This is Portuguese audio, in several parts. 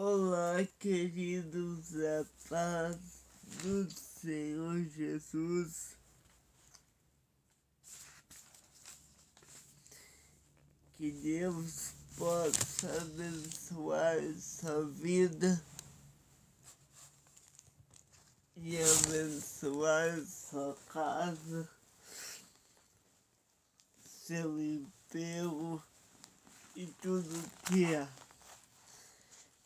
Olá, queridos, a paz do Senhor Jesus. Que Deus possa abençoar sua vida e abençoar sua casa, seu emprego e tudo que é.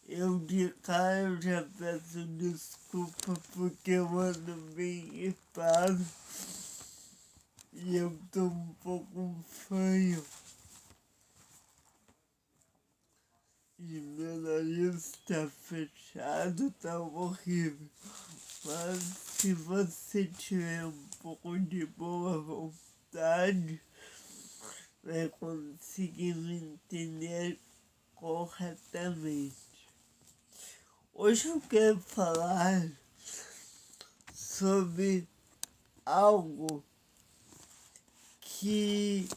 Eu de cara já peço desculpa porque eu ando bem gripado e eu tô um pouco fanho e meu nariz tá fechado, tá horrível. Mas se você tiver um pouco de boa vontade, vai conseguir me entender corretamente. Hoje eu quero falar sobre algo que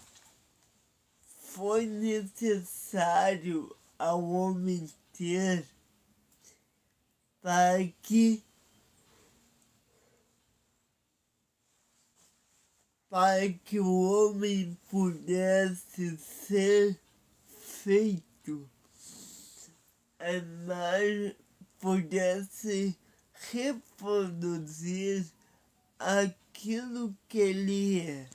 foi necessário ao homem ter para que o homem pudesse ser feito, mas pudesse reproduzir aquilo que ele é.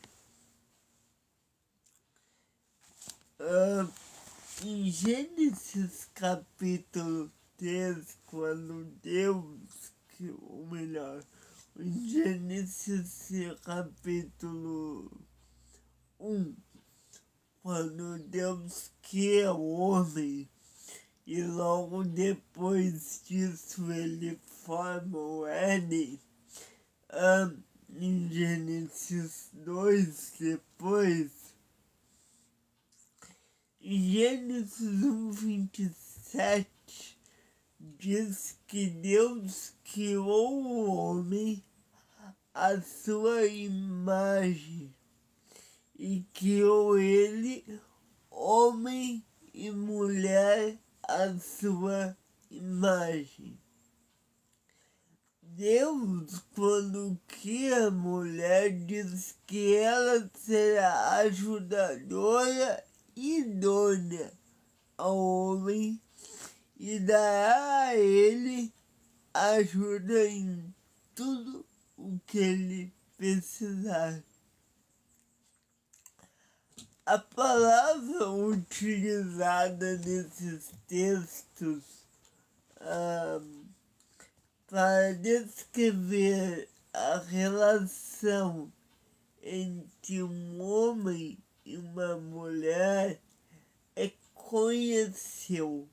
Em Gênesis capítulo 3, quando Deus, ou melhor, em Gênesis capítulo 1, quando Deus cria o homem, e logo depois disso ele forma o Éden. Em Gênesis 2, depois, em Gênesis 1:27, diz que Deus criou o homem à sua imagem e criou ele, homem e mulher, à sua imagem. Deus, quando cria a mulher, diz que ela será ajudadora idônea ao homem e dará a ele ajuda em tudo o que ele precisar. A palavra utilizada nesses textos para descrever a relação entre um homem e uma mulher é conheceu.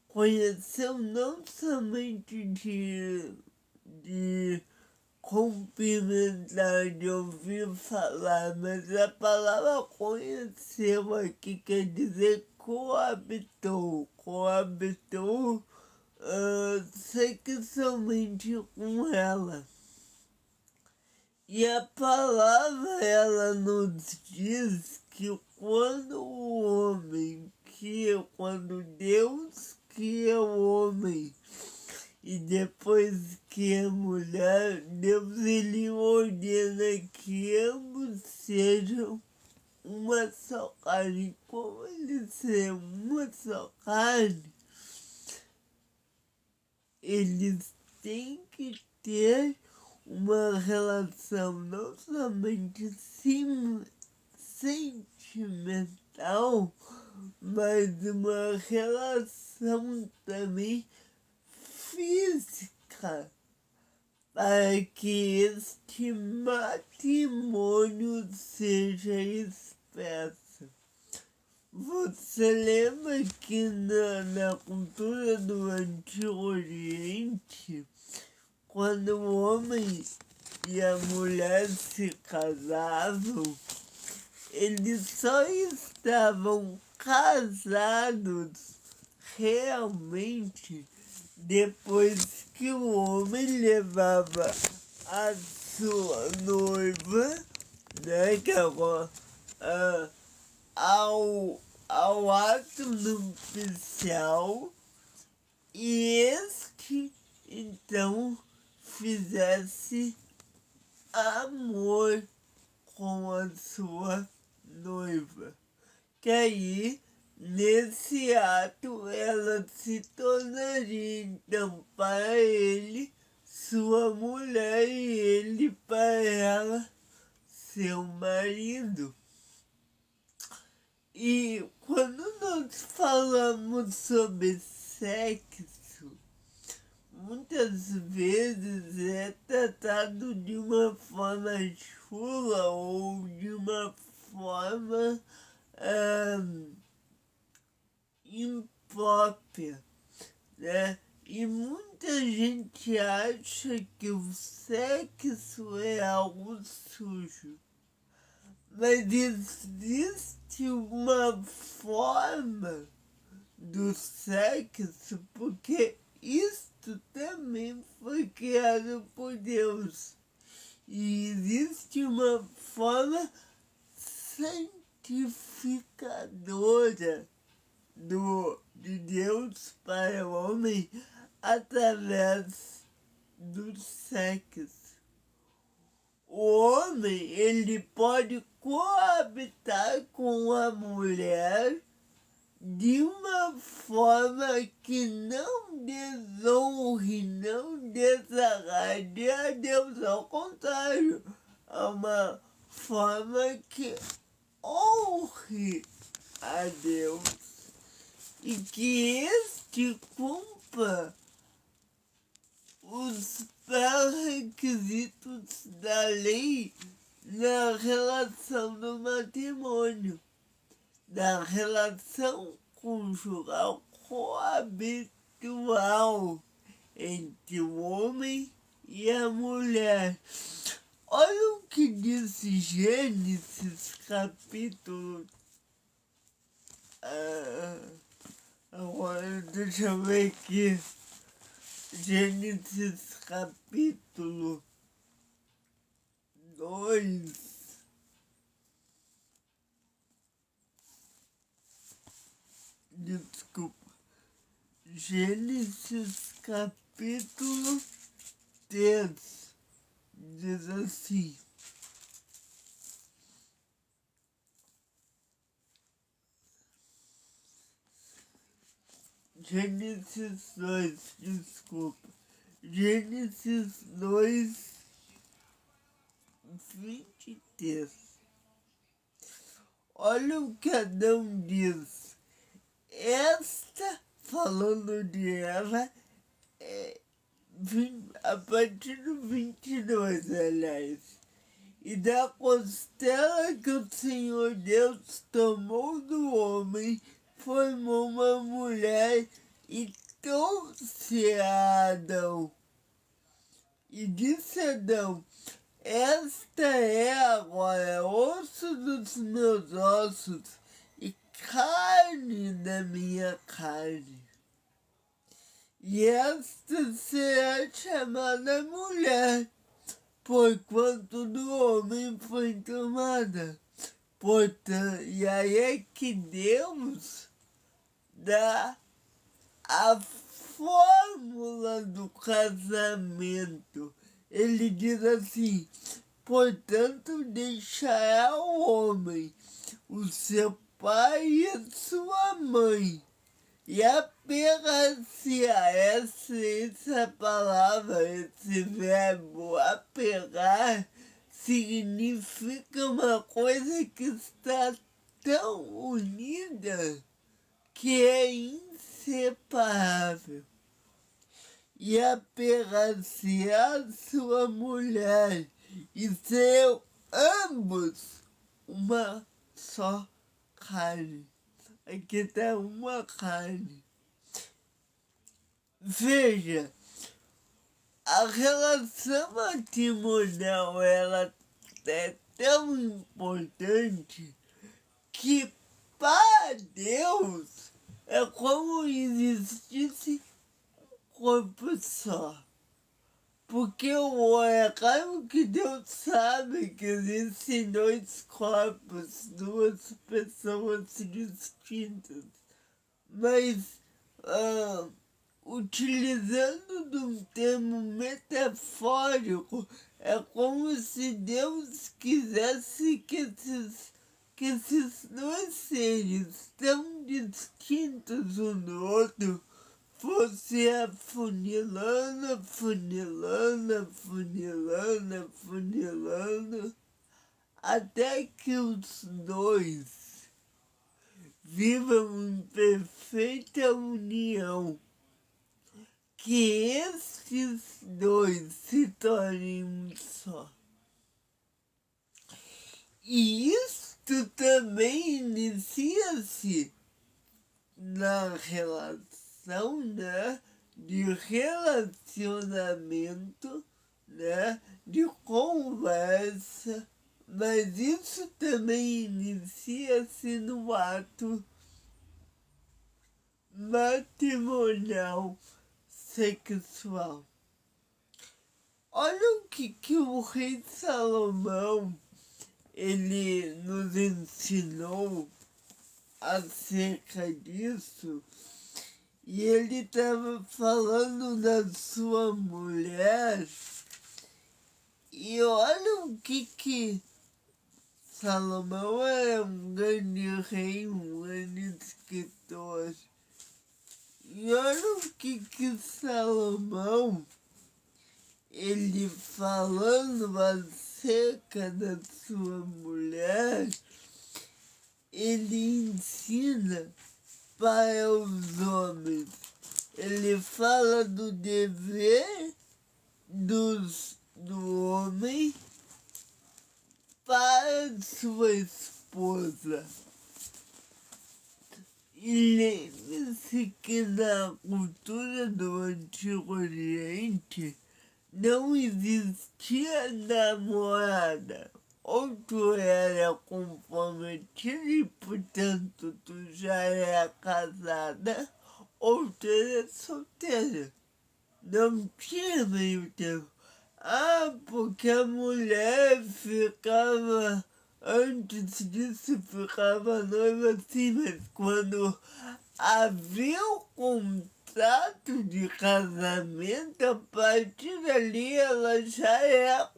Conheceu não somente de cumprimentar, de ouvir falar, mas a palavra conheceu aqui quer dizer coabitou sexualmente com ela. E a palavra ela nos diz que quando Deus cria o homem e depois que a mulher, Deus ele ordena que ambos sejam uma só carne. Como eles serão uma só carne, eles têm que ter uma relação não somente sentimental, mas uma relação também física, para que este matrimônio seja expresso. Você lembra que na cultura do Antigo Oriente, quando o homem e a mulher se casavam, eles só estavam casados realmente depois que o homem levava a sua noiva, né, que agora, ao ato nupcial e este então fizesse amor com a sua noiva. Que aí, nesse ato, ela se tornaria então para ele sua mulher e ele para ela seu marido. E quando nós falamos sobre sexo, muitas vezes é tratado de uma forma chula ou de uma forma imprópria, né? E muita gente acha que o sexo é algo sujo. Mas existe uma forma do sexo, porque isto também foi criado por Deus. E existe uma forma santificadora de Deus para o homem através do sexo. O homem, ele pode coabitar com a mulher de uma forma que não desonre, não desagrade a Deus. Ao contrário, é uma forma que honre a Deus e que este cumpra os pré-requisitos da lei na relação do matrimônio, da relação conjugal coabitual entre o homem e a mulher. Olha o que diz Gênesis capítulo... agora deixa eu ver aqui. Gênesis capítulo 2. Desculpa. Gênesis capítulo 3 diz assim. Gênesis 2, desculpa. Gênesis 2, 23. Olha o que Adão diz. Esta, falando de Eva, a partir do 22, aliás. E da costela que o Senhor Deus tomou do homem, formou uma mulher e trouxe a Adão. E disse Adão: esta é agora osso dos meus ossos e carne da minha carne. E esta será chamada mulher, porquanto do homem foi tomada. Portanto, e aí é que Deus dá a fórmula do casamento. Ele diz assim: portanto, deixará o homem o seu pai e a sua mãe, e apegar-se-á. Essa palavra, esse verbo apegar, significa uma coisa que está tão unida que é inseparável. E apegar-se-á a sua mulher, e serão ambos uma só carne. Aqui está uma carne. Veja, a relação matrimonial, ela é tão importante que para Deus é como existisse um corpo só. Porque é claro que Deus sabe que existem dois corpos, duas pessoas distintas. Mas utilizando de um termo metafórico, é como se Deus quisesse que esses dois seres tão distintos um do outro fosse afunilando, afunilando, afunilando, afunilando, até que os dois vivam em perfeita união, que estes dois se tornem um só. E isto também inicia-se na relação, né, de relacionamento, né, de conversa, mas isso também inicia-se no ato matrimonial sexual. Olha o que o rei Salomão ele nos ensinou acerca disso, e ele estava falando da sua mulher, e olha o que Salomão era um grande rei, um grande escritor, e olha o que Salomão, ele falando acerca da sua mulher, ele ensina para os homens. Ele fala do dever do homem para sua esposa. E lembre-se que na cultura do Antigo Oriente não existia namorada. Ou tu era comprometida e, portanto, tu já era casada, ou tu era solteira. Não tinha meio tempo. Porque a mulher ficava, antes disso, ficava noiva assim, mas quando havia o contrato de casamento, a partir dali ela já é,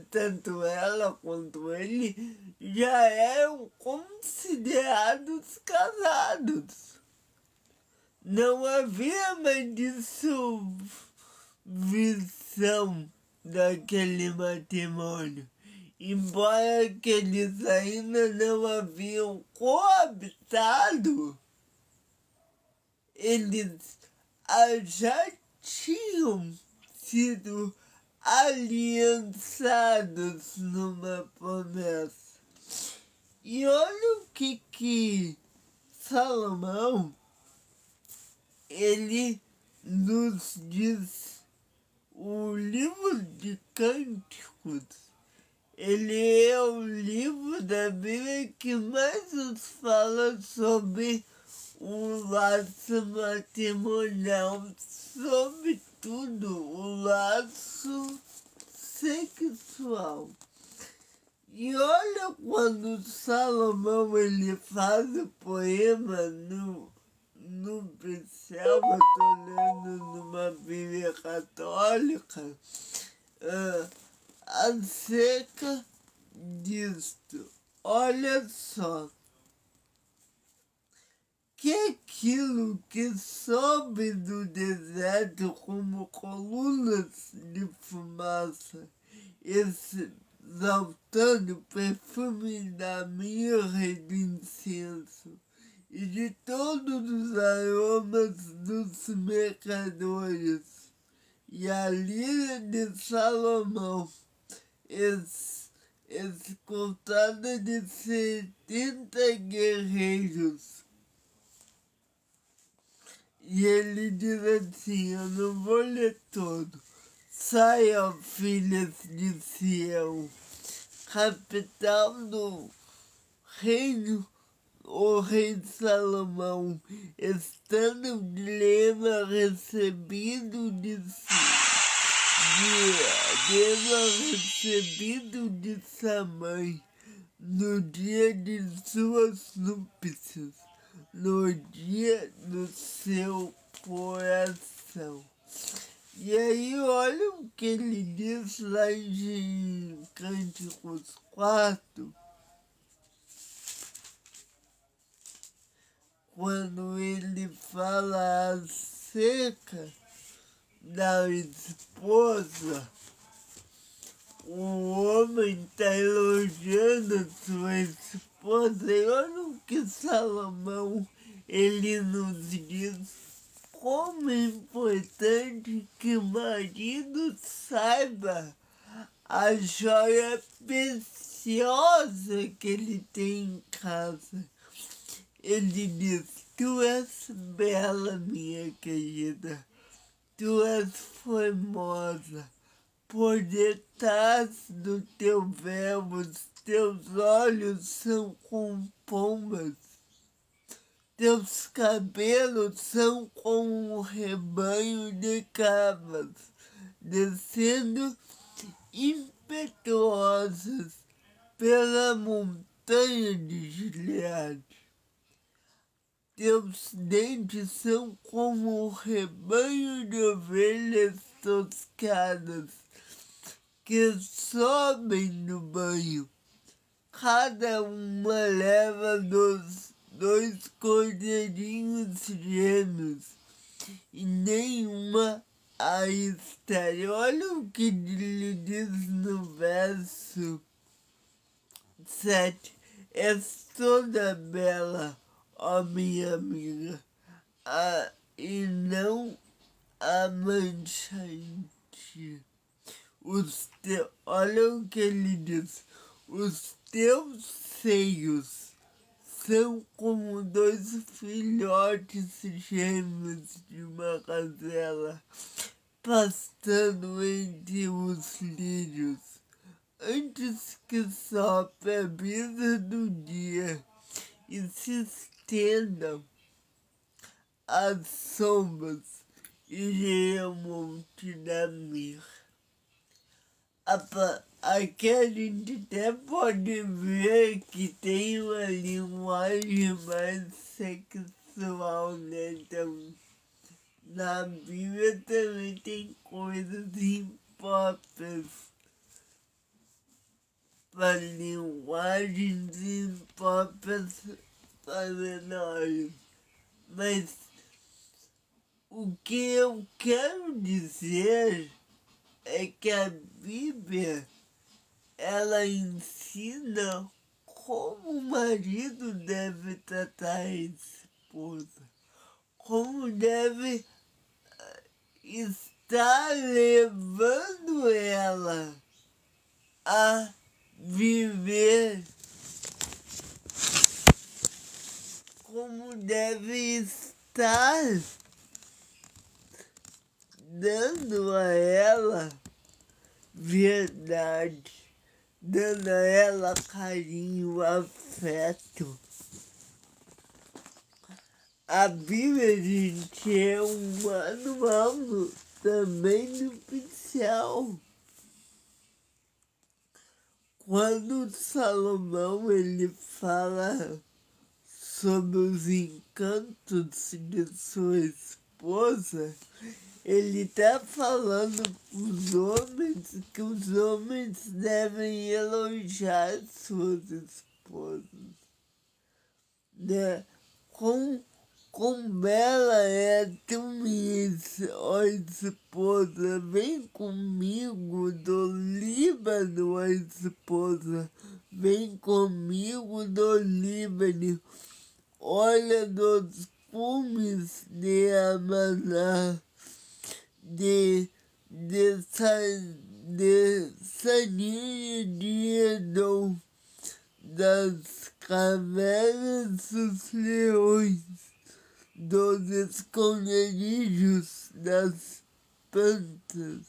tanto ela quanto ele, já eram considerados casados. Não havia mais dissolução daquele matrimônio. Embora que eles ainda não haviam coabitado, eles já tinham sido aliançados numa promessa. E olha o que Salomão, ele nos diz. O livro de Cânticos, ele é o livro da Bíblia que mais nos fala sobre o laço matrimonial, sobretudo o laço sexual. E olha quando Salomão ele faz o poema no pincel, eu estou lendo numa Bíblia católica, acerca disto. Olha só, que aquilo que sobe do deserto como colunas de fumaça, exaltando o perfume da mirra e do incenso, e de todos os aromas dos mercadores, e a lira de Salomão, escoltada de 70 guerreiros. E ele diz assim, eu não vou ler todo. Saiam, filhas de Sião, capital do reino, o rei Salomão, estando o dilema recebido de sua mãe no dia de suas núpcias, no dia do seu coração. E aí, olha o que ele diz lá em Cânticos 4, quando ele fala acerca da esposa. O homem está elogiando sua esposa, e olha o que Salomão ele nos diz. Como é importante que o marido saiba a joia preciosa que ele tem em casa. Ele diz: tu és bela, minha querida, tu és formosa, por detrás do teu véu os teus olhos são como pombas. Teus cabelos são como um rebanho de cabras, descendo impetuosas pela montanha de Gileade. Teus dentes são como um rebanho de ovelhas toscadas que sobem no banho. Cada uma leva 2 cordeirinhos gêmeos e nenhuma a estéril. Olha o que ele diz no verso 7. És toda bela, ó minha amiga, e não há mancha em ti. Olha o que ele diz. Os teus seios são como 2 filhotes gêmeos de uma gazela, pastando entre os lírios, antes que sopre a brisa do dia e se estendam as sombras e o monte da mirra. Aqui a gente até pode ver que tem uma linguagem mais sexual, né? Então, na Bíblia também tem coisas impróprias para linguagens impróprias para menores. Mas o que eu quero dizer é que a Bíblia, ela ensina como o marido deve tratar a esposa, como deve estar levando ela a viver, como deve estar dando a ela verdade, dando a ela carinho, afeto. A Bíblia, gente, é um manual também nupcial. Quando Salomão ele fala sobre os encantos de sua esposa, ele está falando para os homens que os homens devem elogiar suas esposas, né? Quão bela é tu, minha esposa, vem comigo do Líbano, ó esposa, vem comigo do Líbano, olha dos cumes de Amaná, de Saninha de Edom, das cavernas dos leões, dos esconderijos das panteras.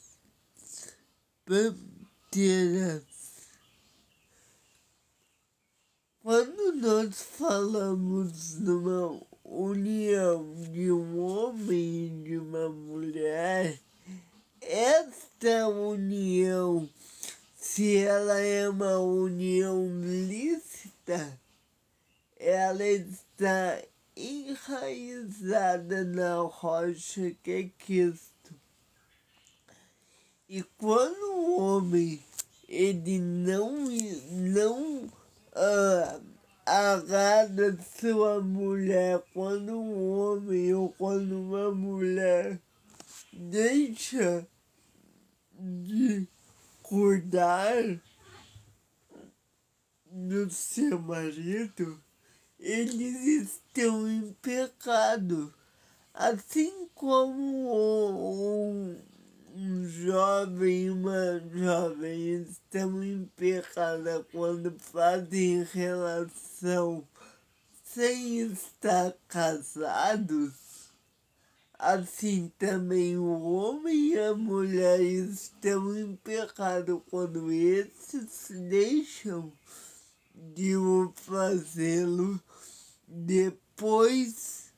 Quando nós falamos numa união de um homem e de uma mulher, esta união, se ela é uma união lícita, ela está enraizada na rocha que é Cristo. E quando o homem ele não agrada sua mulher, quando um homem ou quando uma mulher deixa de cuidar do seu marido, eles estão em pecado. Assim como um jovem e uma jovem estão em pecado quando fazem relação sem estar casados, assim também o homem e a mulher estão em pecado quando esses deixam de o fazê-lo depois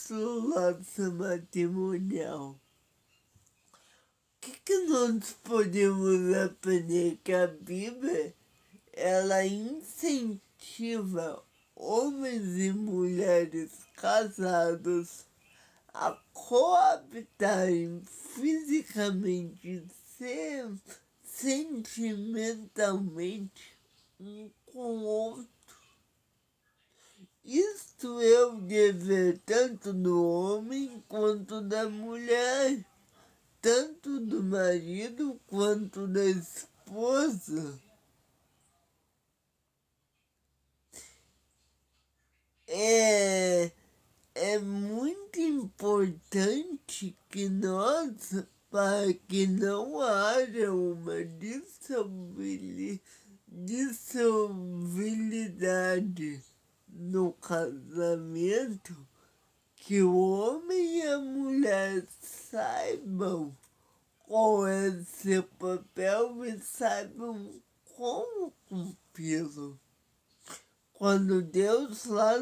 do laço matrimonial. O que nós podemos aprender? Que a Bíblia ela incentiva homens e mulheres casados a coabitarem fisicamente, sentimentalmente um com o outro. Isto é o dever tanto do homem quanto da mulher, tanto do marido quanto da esposa. É muito importante que nós, para que não haja uma dissolubilidade no casamento, que o homem e a mulher saibam qual é seu papel e saibam como cumpri-lo. Quando Deus lá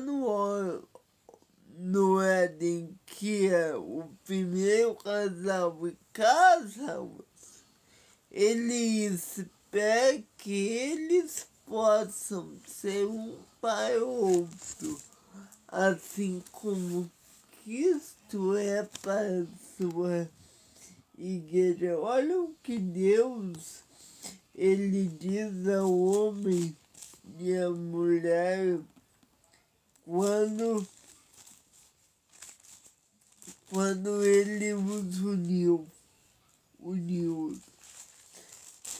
no Éden, que é o primeiro casal e casam, ele espera que eles possam ser um para o outro, assim como Cristo é para a sua igreja. Olha o que Deus ele diz ao homem e à mulher quando ele os uniu.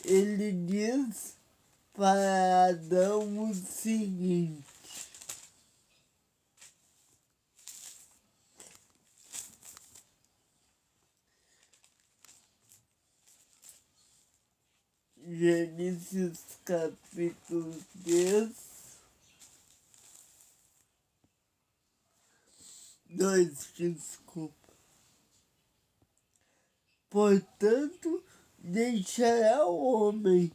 Ele diz para Adão o seguinte: Gênesis capítulo 10, 2, desculpa. Portanto, deixará o homem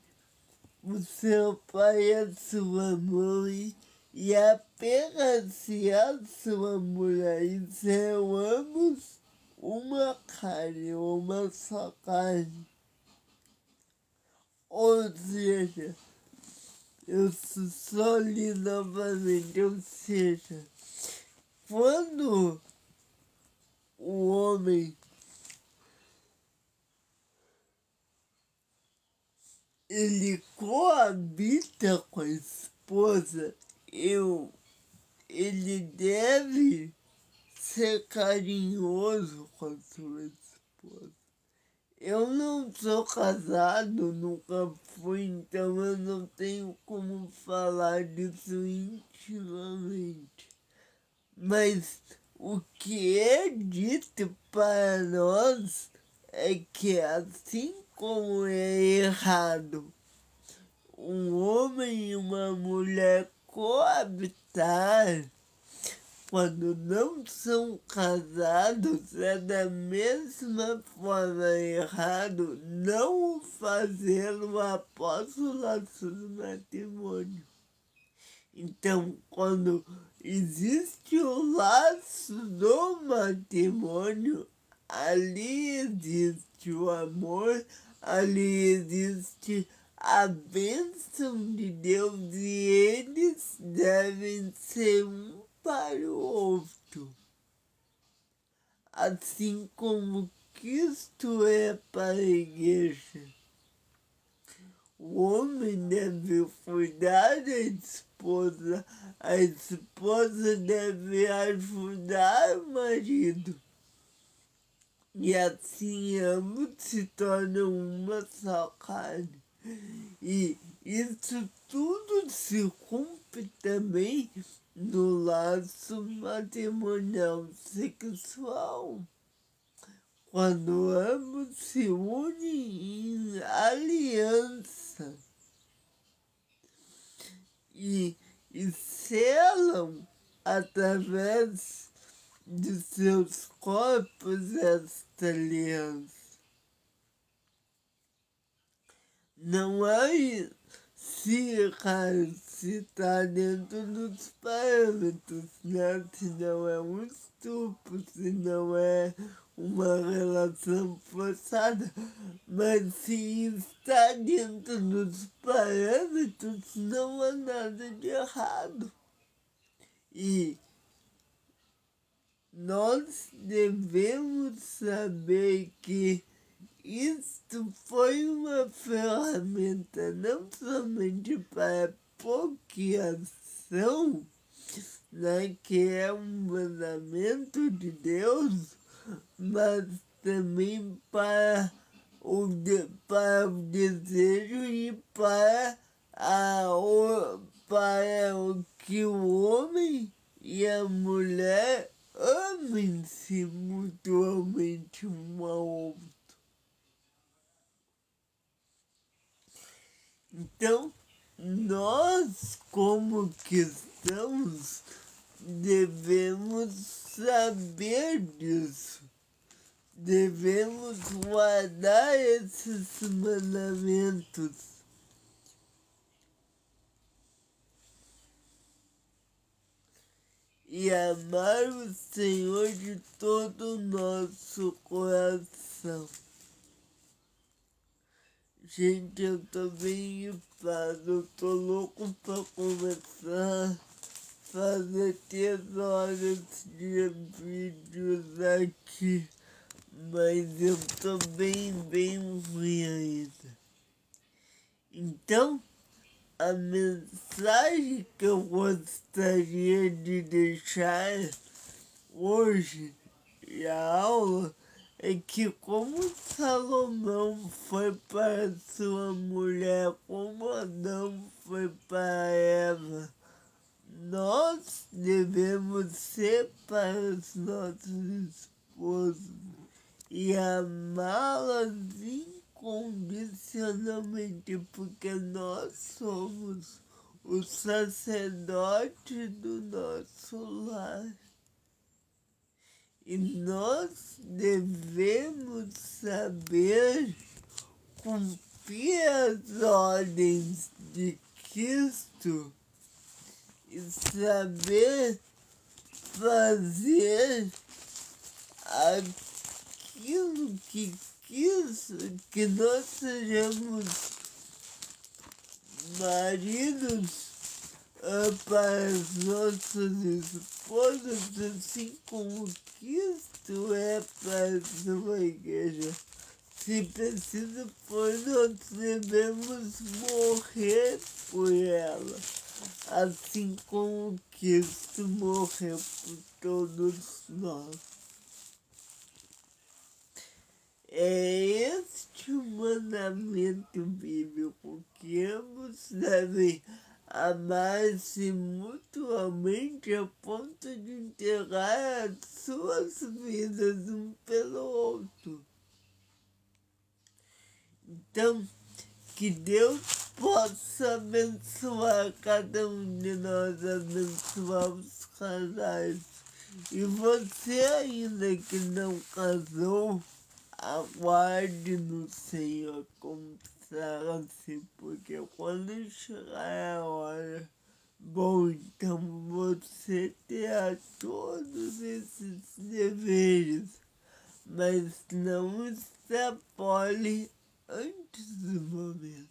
o seu pai e a sua mãe, e apegar-se a sua mulher, e serão ambos uma carne, uma só carne. Ou seja, eu só li novamente, ou seja, quando o homem ele coabita com a esposa, ele deve ser carinhoso com a sua esposa. Eu não sou casado, nunca fui, então eu não tenho como falar disso intimamente. Mas o que é dito para nós é que assim como é errado um homem e uma mulher coabitar quando não são casados, é da mesma forma errado não fazê-lo após o laço do matrimônio. Então, quando existe o laço do matrimônio, ali existe o amor, ali existe a bênção de Deus e eles devem ser um para o outro, assim como Cristo é para a igreja. O homem deve cuidar da esposa, a esposa deve ajudar o marido. E assim ambos se tornam uma só carne. E isso tudo se cumpre também no laço matrimonial sexual, quando ambos se unem em aliança e selam através de seus corpos esta aliança. Não há se, cara, se está dentro dos parâmetros, né? Se não é um estupro, se não é uma relação forçada, mas se está dentro dos parâmetros, não há nada de errado. E nós devemos saber que isto foi uma ferramenta não somente para procriação, né, que é um mandamento de Deus, mas também para o desejo e para o que o homem e a mulher amem-se mutuamente um ao outro. Então, nós, como cristãos, devemos saber disso. Devemos guardar esses mandamentos. E amar o Senhor de todo o nosso coração. Gente, eu tô bem gripado, eu tô louco pra começar a fazer 3 horas de vídeos aqui, mas eu tô bem ruim ainda. Então, a mensagem que eu gostaria de deixar hoje e a aula é que como Salomão foi para sua mulher, como Adão foi para Eva, nós devemos ser para os nossos esposos e amá-las incondicionalmente, porque nós somos o sacerdote do nosso lar. E nós devemos saber cumprir as ordens de Cristo e saber fazer aquilo que quis que nós sejamos maridos para as nossas esposas, assim como Cristo é para a sua igreja. Se preciso for, nós devemos morrer por ela, assim como Cristo morreu por todos nós. É este o mandamento bíblico, que ambos devem amar-se mutuamente a ponto de entregar as suas vidas um pelo outro. Então, que Deus possa abençoar cada um de nós, abençoar os casais. E você ainda que não casou, aguarde no Senhor como se, porque quando chegar a hora, bom, então você terá todos esses deveres, mas não extrapole antes do momento.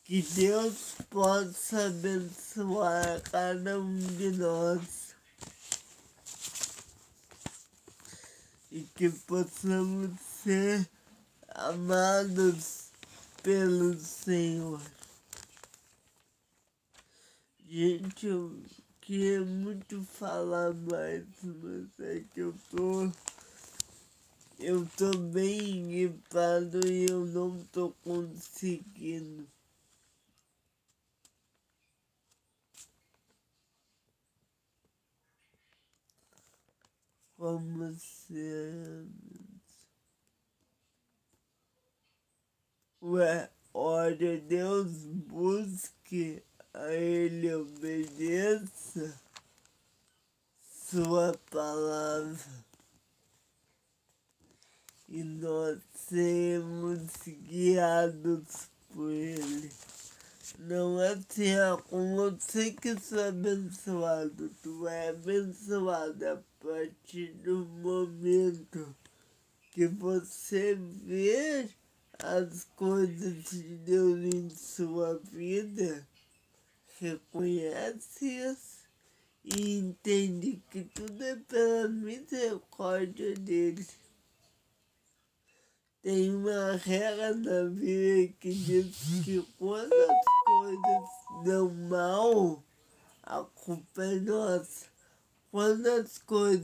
Que Deus possa abençoar cada um de nós e que possamos ser amados pelo Senhor. Gente, eu queria muito falar mais, mas é que eu tô bem gripado e eu não tô conseguindo. Como se... Ore Deus, busque a Ele, obedeça sua palavra e nós seremos guiados por Ele. Não é assim, com você que sou abençoado, tu é abençoado a partir do momento que você vê as coisas de Deus em sua vida, reconhece-as e entende que tudo é pela misericórdia dele. Tem uma regra na Bíblia que diz que quando as coisas dão mal, a culpa é nossa. Quando as coisas